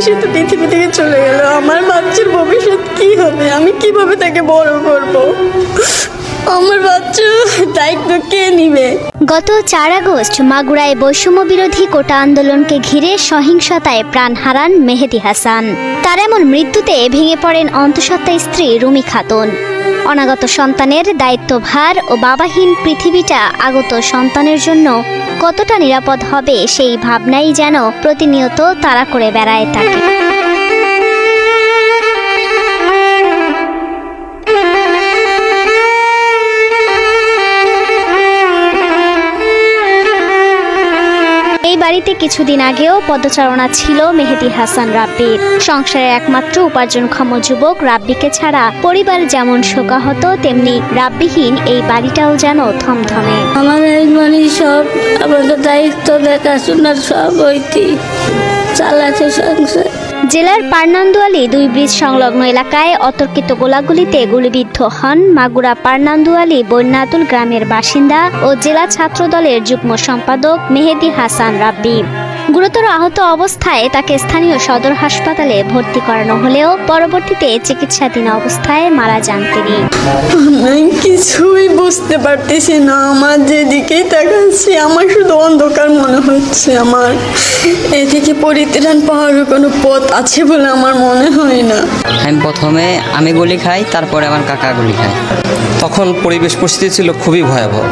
সে তো পৃথিবী থেকে চলে গেল। আমার বাচ্চার ভবিষ্যৎ কি হবে? আমি কিভাবে তাকে বড় করব? আমার বাচ্চা দায়িত্ব কে নিবে? গত 4 আগস্ট মাগুরায় বৈষম্য বিরোধী কোটা আন্দোলনকে ঘিরে সহিংসতায় প্রাণ হারান মেহেদী হাসান। তার এমন মৃত্যুতে ভেঙে পড়েন অন্তঃসত্ত্বা স্ত্রী রুমি খাতুন। অনাগত সন্তানের দায়িত্বভার ও বাবাহীন পৃথিবীটা আগত সন্তানের জন্য কতটা নিরাপদ হবে সেই ভাবনাই যেন প্রতিনিয়ত তাড়া করে বেড়ায় তাকে। এই বাড়িতে কিছুদিন আগেও পদচারণা ছিল মেহেদী হাসান রাব্বির। সংসারের একমাত্র উপার্জনক্ষম যুবক রাব্বিকে ছাড়া পরিবার যেমন শোকাহত, তেমনি রাব্বিহীন এই বাড়িটাও যেন থমথমে। আমার মানে সব আমাদের দায়িত্ব দেখাশোনার সব ওইটি চালাচ্ছে সংসার। জেলার পার্নান্দুয়ালি 2 ব্রিজ সংলগ্ন এলাকায় অতর্কিত গোলাগুলিতে গুলিবিদ্ধ হন মাগুরা পার্নান্দুয়ালি বন্যাতুল গ্রামের বাসিন্দা ও জেলা ছাত্র দলের যুগ্ম সম্পাদক মেহেদী হাসান রাব্বি। গুরুতর আহত অবস্থায় তাকে স্থানীয় সদর হাসপাতালে ভর্তি করানো হলেও পরবর্তীতে চিকিৎসাধীন অবস্থায় মারা যান তিনি। আমি কিছুই বুঝতে পারতেছি না। আমার যেদিকেই তাকাচ্ছি আমার শুধু অন্ধকার মনে হচ্ছে। আমার এদিকে পরিত্রাণ পাওয়ার কোনো পথ আছে বলে আমার মনে হয় না। প্রথমে আমি গুলি খাই, তারপরে আমার কাকা গুলি খায়। তখন পরিবেশ পরিস্থিতি ছিল খুবই ভয়াবহ।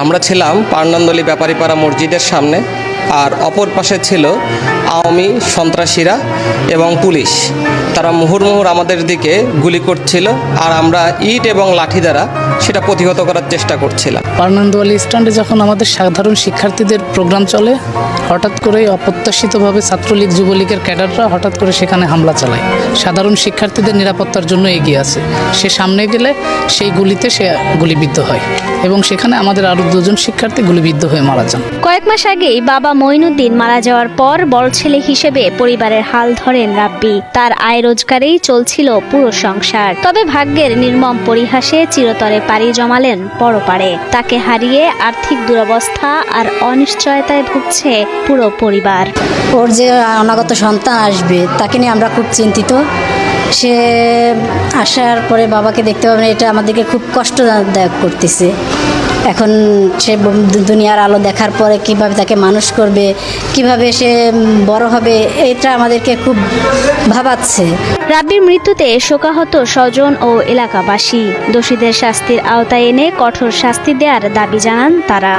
আমরা ছিলাম পার্নান্দলি ব্যাপারীপাড়া মসজিদের সামনে, আর অপর পাশে ছিল আওয়ামী সন্ত্রাসীরা এবং পুলিশ। তারা মুহুর্মুহুর আমাদের দিকে গুলি করছিল, আর আমরা ইট এবং লাঠি দ্বারা সেটা প্রতিহত করার চেষ্টা করছিলাম। পার্নান্দুয়ালি স্ট্যান্ডে যখন আমাদের সাধারণ শিক্ষার্থীদের প্রোগ্রাম চলে, হঠাৎ করেই অপ্রত্যাশিতভাবে ছাত্রলীগ যুবলীগের ক্যাডাররা হঠাৎ করে সেখানে হামলা চালায়। সাধারণ শিক্ষার্থীদের নিরাপত্তার জন্য এগিয়ে আসে। সে সামনে গেলে সেই গুলিতে সে গুলিবিদ্ধ হয় এবং সেখানে আমাদের আরও 2 জন শিক্ষার্থী গুলিবিদ্ধ হয়ে মারা যান। কয়েক মাস আগেই বাবা মঈনুদ্দিন মারা যাওয়ার পর বড় ছেলে হিসেবে পরিবারের হাল ধরেন রাব্বি। তার আয় রোজগারেই চলছিল পুরো সংসার। তবে ভাগ্যের নির্মম পরিহাসে চিরতরে পাড়ি জমালেন পরপারে। তাকে হারিয়ে আর্থিক দুরবস্থা আর অনিশ্চয়তায় ভুগছে পুরো পরিবার। ওর যে অনাগত সন্তান আসবে তাকে নিয়ে আমরা খুব চিন্তিত। সে আসার পরে বাবাকে দেখতে পাবে না, এটা আমাদেরকে খুব কষ্টদায়ক করতেছে। এখন সে দুনিয়ার আলো দেখার পরে কিভাবে তাকে মানুষ করবে, কিভাবে সে বড় হবে, এটা আমাদেরকে খুব ভাবাচ্ছে। রাব্বির মৃত্যুতে শোকাহত স্বজন ও এলাকাবাসী। দোষীদের শাস্তির আওতায় এনে কঠোর শাস্তি দেওয়ার দাবি জানান তারা।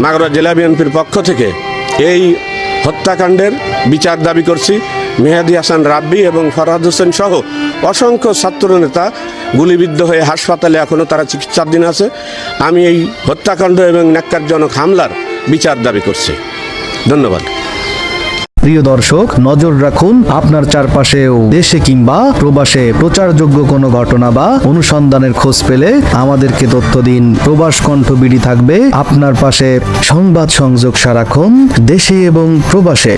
মাগুরা জেলা বিএনপির পক্ষ থেকে এই হত্যাকাণ্ডের বিচার দাবি করছি। মেহেদী হাসান রাব্বি এবং ফরহাদ হোসেন সহ অসংখ্য ছাত্রনেতা গুলিবিদ্ধ হয়ে হাসপাতালে এখনও তারা চিকিৎসাধীন আছে। আমি এই হত্যাকাণ্ড এবং ন্যাক্কারজনক হামলার বিচার দাবি করছি। ধন্যবাদ। প্রিয় দর্শক, নজর রাখুন আপনার চারপাশেও দেশে কিংবা প্রবাসে প্রচারযোগ্য কোনো ঘটনা বা অনুসন্ধানের খোঁজ পেলে আমাদেরকে তথ্য দিন। প্রবাস কণ্ঠ বিডি থাকবে আপনার পাশে। সংবাদ সংযোগ সারাক্ষণ দেশে এবং প্রবাসে।